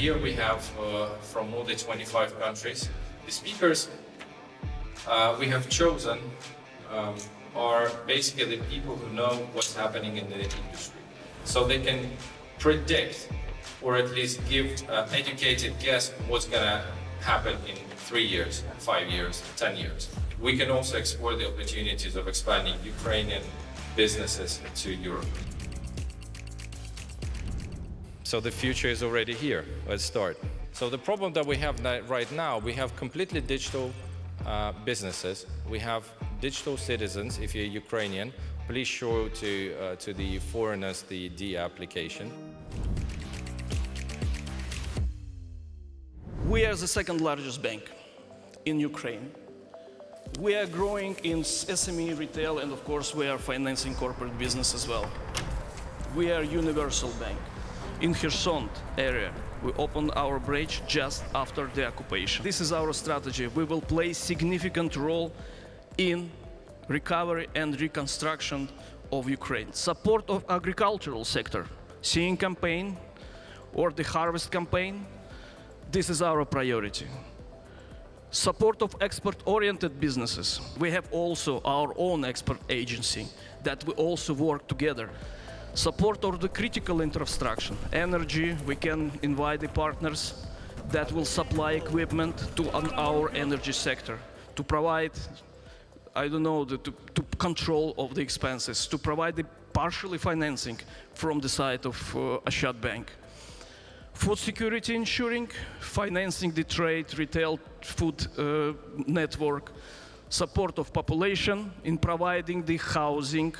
here we have from all the 25 countries. The speakers we have chosen are basically the people who know what's happening in the industry. So they can predict, or at least give an educated guess what's gonna happen in 3 years, 5 years, 10 years. We can also explore the opportunities of expanding Ukrainian businesses to Europe. So the future is already here. Let's start. So the problem that we have right now, we have completely digital businesses. We have digital citizens. If you're Ukrainian, please show to the foreigners the D application. We are the second largest bank in Ukraine. We are growing in SME retail, and of course we are financing corporate business as well. We are a universal bank. In Kherson area, we opened our branch just after the occupation. This is our strategy. We will play significant role in recovery and reconstruction of Ukraine. Support of agricultural sector, seeing campaign or the harvest campaign, this is our priority. Support of export-oriented businesses. We have also our own export agency that we also work together. Support of the critical infrastructure, energy, we can invite the partners that will supply equipment to our energy sector, to provide, I don't know, to control of the expenses, to provide the partially financing from the side of Ashad Bank. Food security ensuring, financing the trade, retail food network, support of population in providing the housing,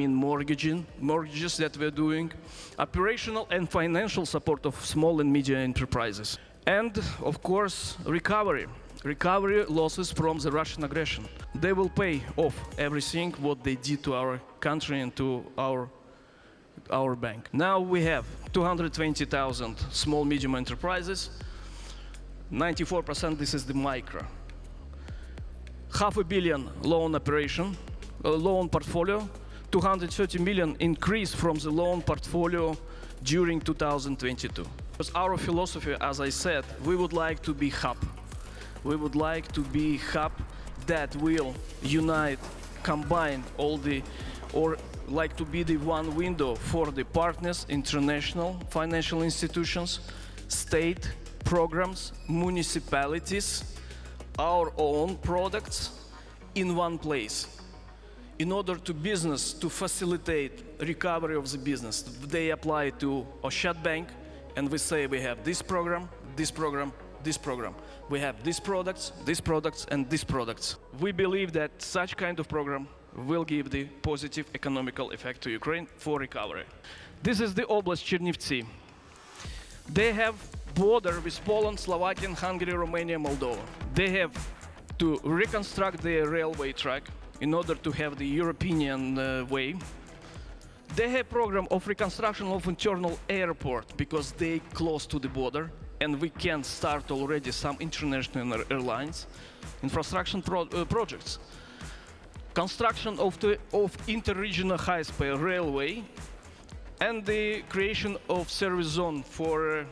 mortgages that we're doing, operational and financial support of small and medium enterprises. And, of course, recovery losses from the Russian aggression. They will pay off everything what they did to our country and to our bank. Now we have 220,000 small, medium enterprises. 94% this is the micro. $500 million loan portfolio. 230 million increase from the loan portfolio during 2022. Because our philosophy, as I said, we would like to be hub. We would like to be hub that will unite, combine all the, or like to be the one window for the partners, international financial institutions, state programs, municipalities, our own products in one place. In order to business to facilitate recovery of the business, they apply to Ashad Bank, and we say we have this program, this program, this program. We have these products, and these products. We believe that such kind of program will give the positive economical effect to Ukraine for recovery. This is the Oblast Chernivtsi. They have border with Poland, Slovakia, Hungary, Romania, Moldova. They have to reconstruct their railway track in order to have the European way. They have program of reconstruction of internal airport because they close to the border, and we can start already some international airlines. Infrastructure projects. Construction of interregional high-speed railway, and the creation of service zone for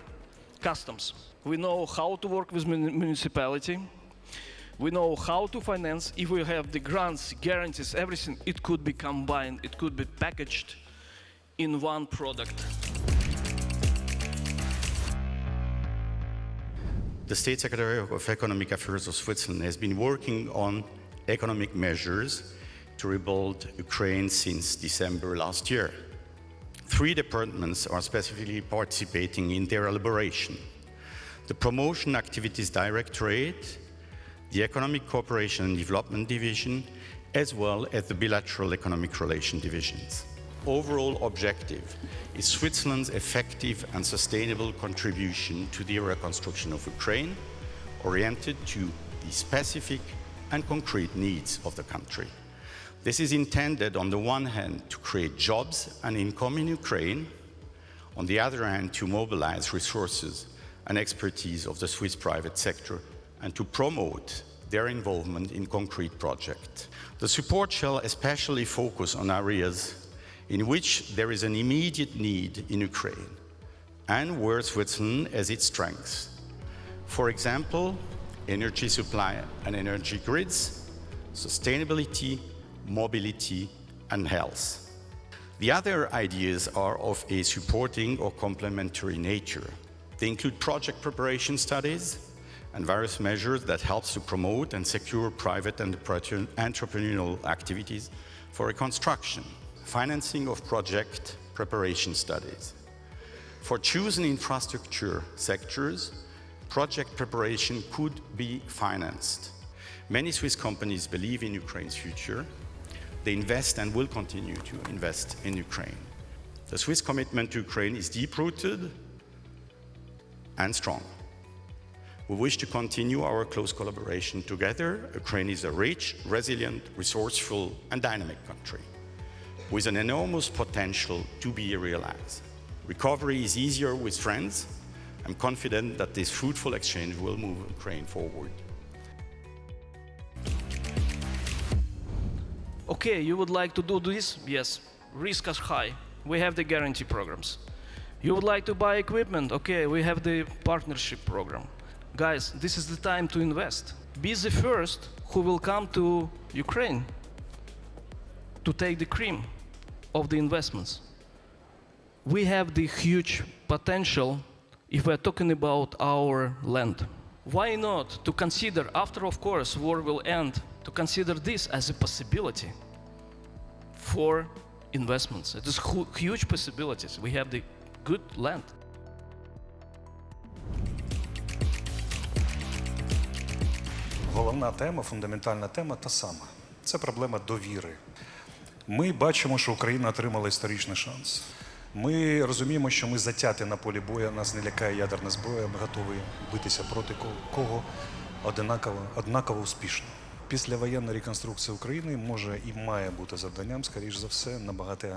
customs. We know how to work with municipality. We know how to finance. If we have the grants, guarantees, everything, it could be combined, it could be packaged in one product. The State Secretary of Economic Affairs of Switzerland has been working on economic measures to rebuild Ukraine since December last year. 3 departments are specifically participating in their elaboration: the Promotion Activities Directorate, the Economic Cooperation and Development Division, as well as the Bilateral Economic Relation Divisions. Overall objective is Switzerland's effective and sustainable contribution to the reconstruction of Ukraine, oriented to the specific and concrete needs of the country. This is intended, on the one hand, to create jobs and income in Ukraine, on the other hand, to mobilize resources and expertise of the Swiss private sector and to promote their involvement in concrete projects. The support shall especially focus on areas in which there is an immediate need in Ukraine and where Switzerland has its strengths. For example, energy supply and energy grids, sustainability, mobility, and health. The other ideas are of a supporting or complementary nature. They include project preparation studies and various measures that help to promote and secure private and entrepreneurial activities for reconstruction, financing of project preparation studies. For chosen infrastructure sectors, project preparation could be financed. Many Swiss companies believe in Ukraine's future. They invest and will continue to invest in Ukraine. The Swiss commitment to Ukraine is deep-rooted and strong. We wish to continue our close collaboration together. Ukraine is a rich, resilient, resourceful, and dynamic country with an enormous potential to be realized. Recovery is easier with friends. I'm confident that this fruitful exchange will move Ukraine forward. Okay, you would like to do this? Yes. Risk is high. We have the guarantee programs. You would like to buy equipment? Okay, we have the partnership program. Guys, this is the time to invest. Be the first who will come to Ukraine to take the cream of the investments. We have the huge potential if we're talking about our land. Why not to consider, after of course war will end, to consider this as a possibility for investments? It is huge possibilities. We have the good land. Головна тема, фундаментальна тема та сама. Це проблема довіри. Ми бачимо, що Україна отримала історичний шанс. Ми розуміємо, що ми затяті на полі бою, нас не лякає ядерна зброя, ми готові битися проти кого однаково успішно. Післявоєнна реконструкція України може і має бути завданням, скоріш за все, набагато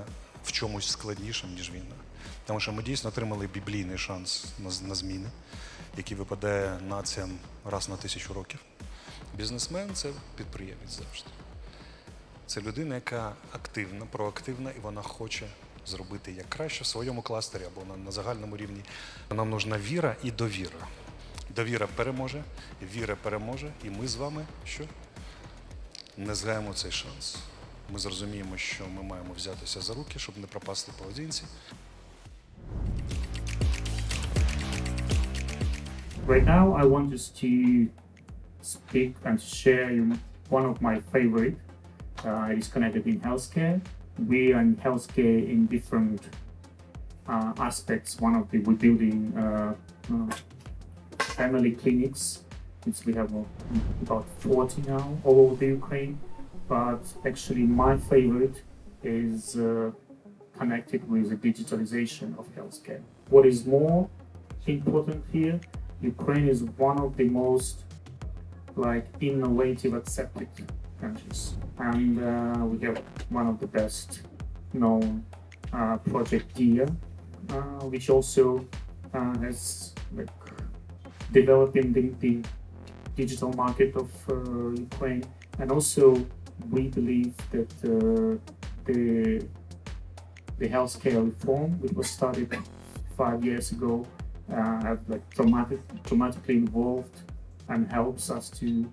в чомусь складнішим, ніж війна. Тому що ми дійсно отримали біблійний шанс на зміни, який випадає націям раз на 1000 років. Бізнесмен – це підприємець завжди. Це людина, яка активна, проактивна, і вона хоче зробити як краще в своєму кластері або на загальному рівні. Нам нужна віра і довіра. Довіра переможе, віра переможе, і ми з вами що? Не згаємо цей шанс. Ми зрозуміємо, що ми маємо взятися за руки, щоб не пропасти поодинці. Right now, I want just to speak and share one of my favorite. It is connected in healthcare. We are in healthcare in different aspects. One of the we're building family clinics. We have about 40 now all over the Ukraine. But actually, my favorite is connected with the digitalization of healthcare. What is more important here? Ukraine is one of the most innovative, accepted countries, and we have one of the best known project DIA, which also has developing the digital market of Ukraine, and also we believe that the healthcare reform, which was started 5 years ago, have dramatically evolved and helps us to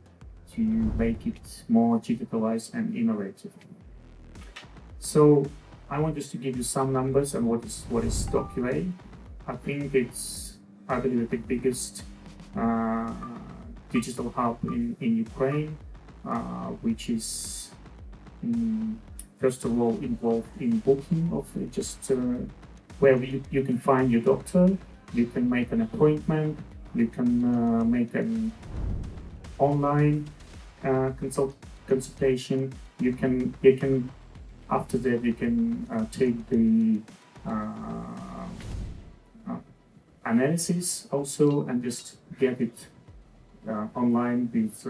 make it more digitalized and innovative. So I want just to give you some numbers on what is DocUA. I think I believe the biggest digital hub in Ukraine, which is first of all involved in booking of where you can find your doctor, you can make an appointment, you can make an online consultation. You can after that you can take the analysis also and just get it online with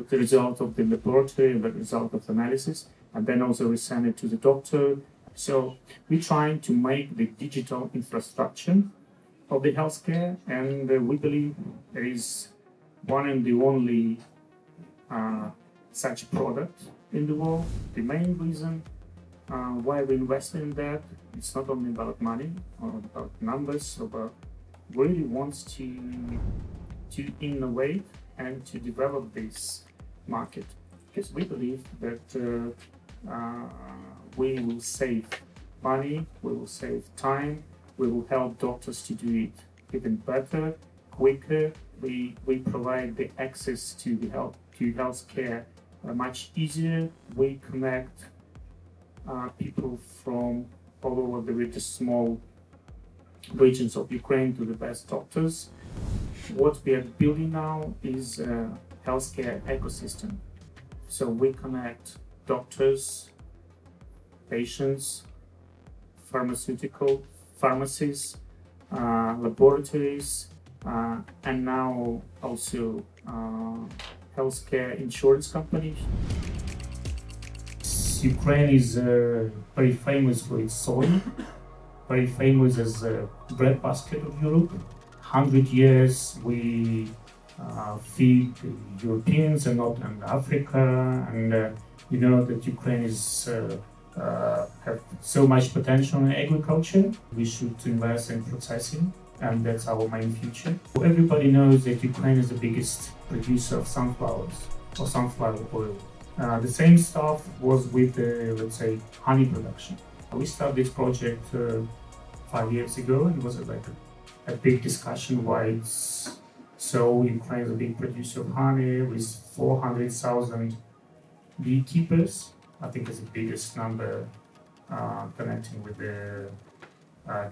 the result of the laboratory and the result of the analysis, and then also we send it to the doctor. So we're trying to make the digital infrastructure of the healthcare, and we believe there is one and the only such product in the world. The main reason why we invested in that. It's not only about money or about numbers, but really wants to innovate and to develop this market, because we believe that we will save money, we will save time, we will help doctors to do it even better, quicker. We provide the access to the healthcare much easier. We connect people from all over the small regions of Ukraine to the best doctors. What we are building now is a healthcare ecosystem. So we connect doctors, patients, pharmacies, laboratories, and now also healthcare insurance companies. Ukraine is very famous for its soil, very famous as a breadbasket of Europe. 100 years we feed the Europeans and not and Africa, and you know that Ukraine is have so much potential in agriculture. We should invest in processing, and that's our main future. Everybody knows that Ukraine is the biggest producer of sunflowers or sunflower oil. The same stuff was with let's say honey production. We started this project 5 years ago, and it was like a big discussion why it's so. Ukraine is a big producer of honey with 400,000 beekeepers. I think it's the biggest number connecting with the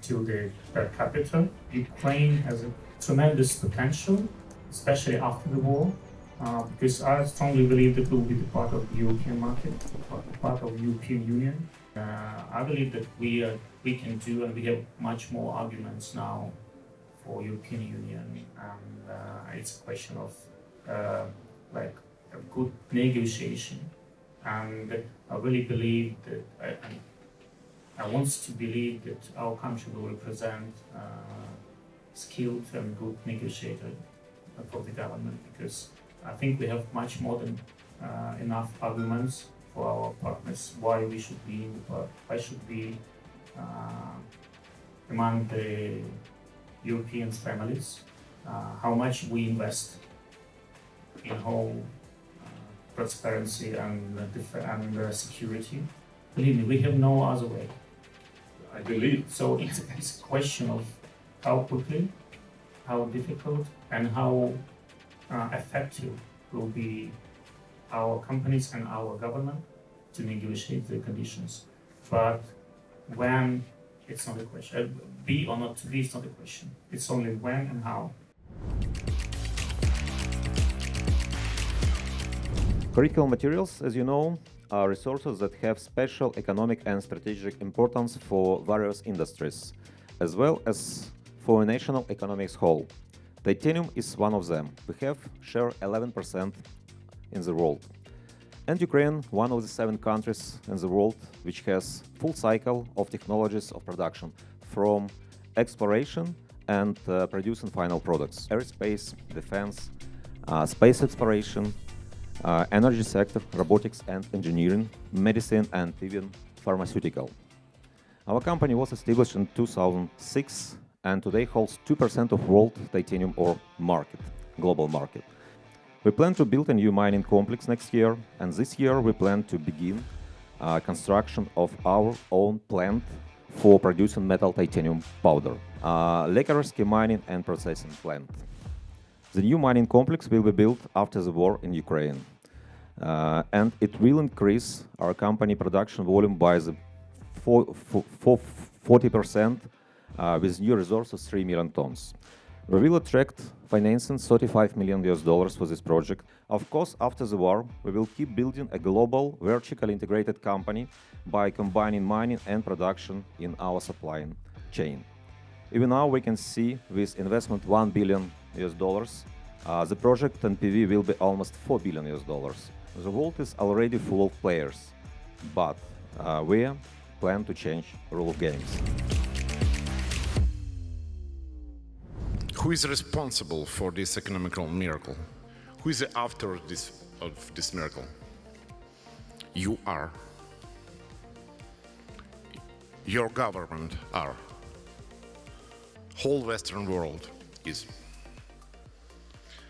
to the per capita. Ukraine has a tremendous potential, especially after the war, because I strongly believe that it will be the part of the European market, part of the European Union. I believe that we can do, and we have much more arguments now for European Union, and it's a question of like a good negotiation. And I really believe that I want to believe that our country will represent skilled and good negotiator for the government, because I think we have much more than enough arguments for our partners why we should be among the European families, how much we invest in whole transparency and security. Believe me, we have no other way. I believe. So it's a question of how quickly, how difficult, and how effective will be our companies and our government to negotiate the conditions. But when, it's not a question. Be or not to be is not a question. It's only when and how. Critical materials, as you know, are resources that have special economic and strategic importance for various industries, as well as for a national economy as whole. Titanium is one of them. We have share 11% in the world. And Ukraine, one of the 7 countries in the world which has full cycle of technologies of production, from exploration and producing final products. Aerospace, defense, space exploration, energy sector, robotics and engineering, medicine, and even pharmaceutical. Our company was established in 2006 and today holds 2% of world titanium ore market, global market. We plan to build a new mining complex next year, and this year we plan to begin construction of our own plant for producing metal titanium powder, Lekarovsky mining and processing plant. The new mining complex will be built after the war in Ukraine, and it will increase our company production volume by the 40% with new resources 3 million tons. We will attract financing $35 million for this project. Of course, after the war, we will keep building a global, vertically integrated company by combining mining and production in our supply chain. Even now, we can see with investment $1 billion, the project NPV will be almost $4 billion. The world is already full of players, but we plan to change the rule of games. Who is responsible for this economical miracle? Who is the author of this miracle? You are. your government are. Whole Western world is.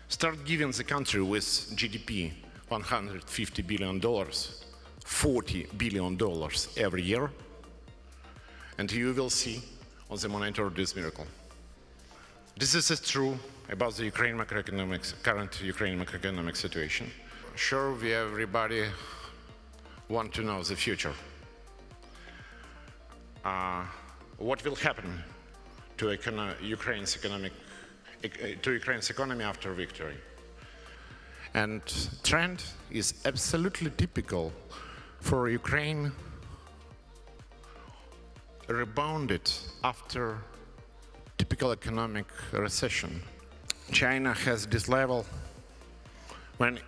Start giving the country with GDP $150 billion, $40 billion every year, and you will see on the monitor this miracle. This is true about the Ukraine macroeconomics, current Ukraine macroeconomic situation. Sure, we everybody want to know the future. What will happen to Ukraine's economy after victory? And trend is absolutely typical for Ukraine rebounded after typical economic recession. China has this level when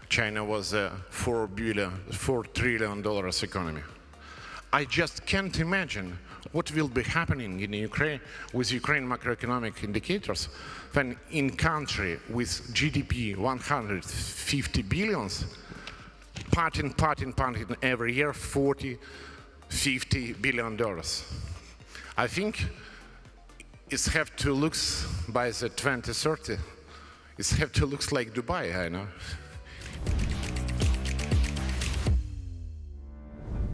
China was a $4 trillion economy. I just can't imagine what will be happening in Ukraine with Ukraine macroeconomic indicators when in country with GDP 150 billions, parting every year $40–50 billion. I think it's have to look by the 2030. It's have to look like Dubai, I know.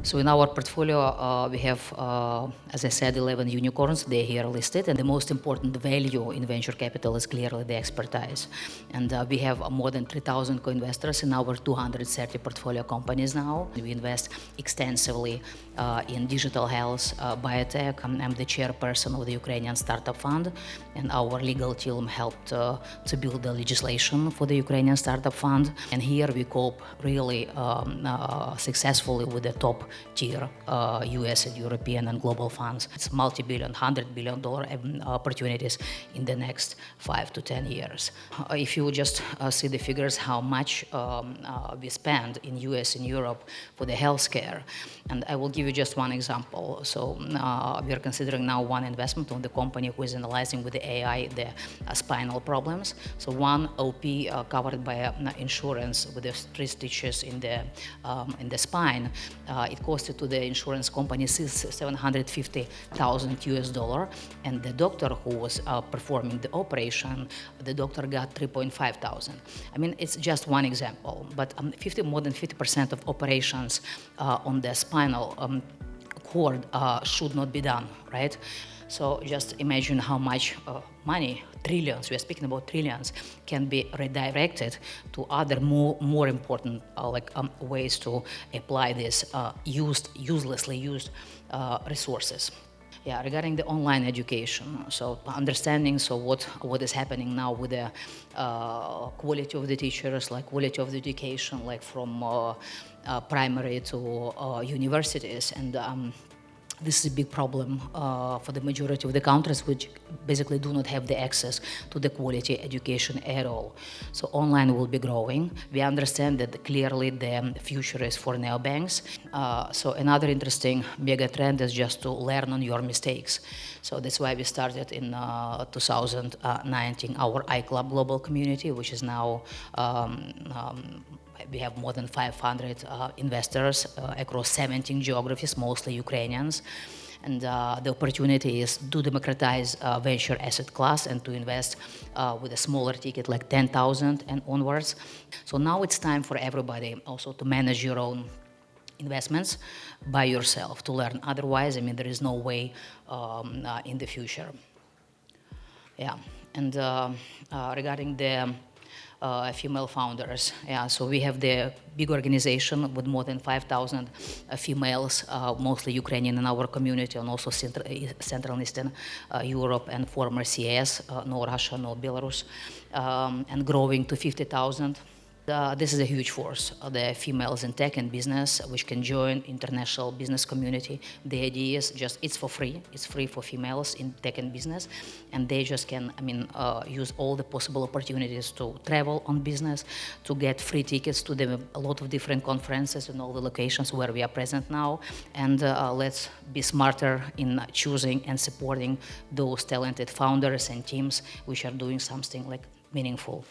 So in our portfolio, we have, as I said, 11 unicorns. They're here listed. And the most important value in venture capital is clearly the expertise. And we have more than 3,000 co-investors in our 230 portfolio companies now. We invest extensively in digital health, biotech. I'm the chairperson of the Ukrainian Startup Fund. And our legal team helped to build the legislation for the Ukrainian Startup Fund. And here we cope really successfully with the top tier US and European and global funds. It's multi-billion, $100 billion opportunities in the next 5 to 10 years. If you just see the figures, how much we spend in US and Europe for the healthcare, and I will give you just one example. So we are considering now one investment on the company who is analyzing with the AI the spinal problems. So one OP covered by insurance with the 3 stitches in the spine, it costed to the insurance company $750,000 US, and the doctor who was performing the operation, the doctor got $3,500. I mean, it's just one example, but more than 50% of operations on the spinal cord should not be done, right? So just imagine how much money, trillions, we are speaking about trillions, can be redirected to other more important ways to apply these uselessly used resources. Yeah, regarding the online education, so understanding what is happening now with the quality of the teachers, like quality of the education, like from primary to universities, and this is a big problem for the majority of the countries which basically do not have the access to the quality education at all. So online will be growing. We understand that clearly the future is for neobanks. So another interesting mega trend is just to learn on your mistakes. So that's why we started in 2019 our iClub global community, which is now we have more than 500 investors across 17 geographies, mostly Ukrainians. And the opportunity is to democratize venture asset class and to invest with a smaller ticket like 10,000 and onwards. So now it's time for everybody also to manage your own investments by yourself, to learn. Otherwise, I mean, there is no way in the future. Yeah, and regarding the female founders. Yeah, so we have the big organization with more than 5,000 females, mostly Ukrainian in our community, and also Central and Eastern Europe and former CIS, no Russia, no Belarus, and growing to 50,000. This is a huge force, the females in tech and business, which can join international business community. The idea is just, it's for free. It's free for females in tech and business. And they just can, use all the possible opportunities to travel on business, to get free tickets to a lot of different conferences in all the locations where we are present now. And let's be smarter in choosing and supporting those talented founders and teams which are doing something like meaningful.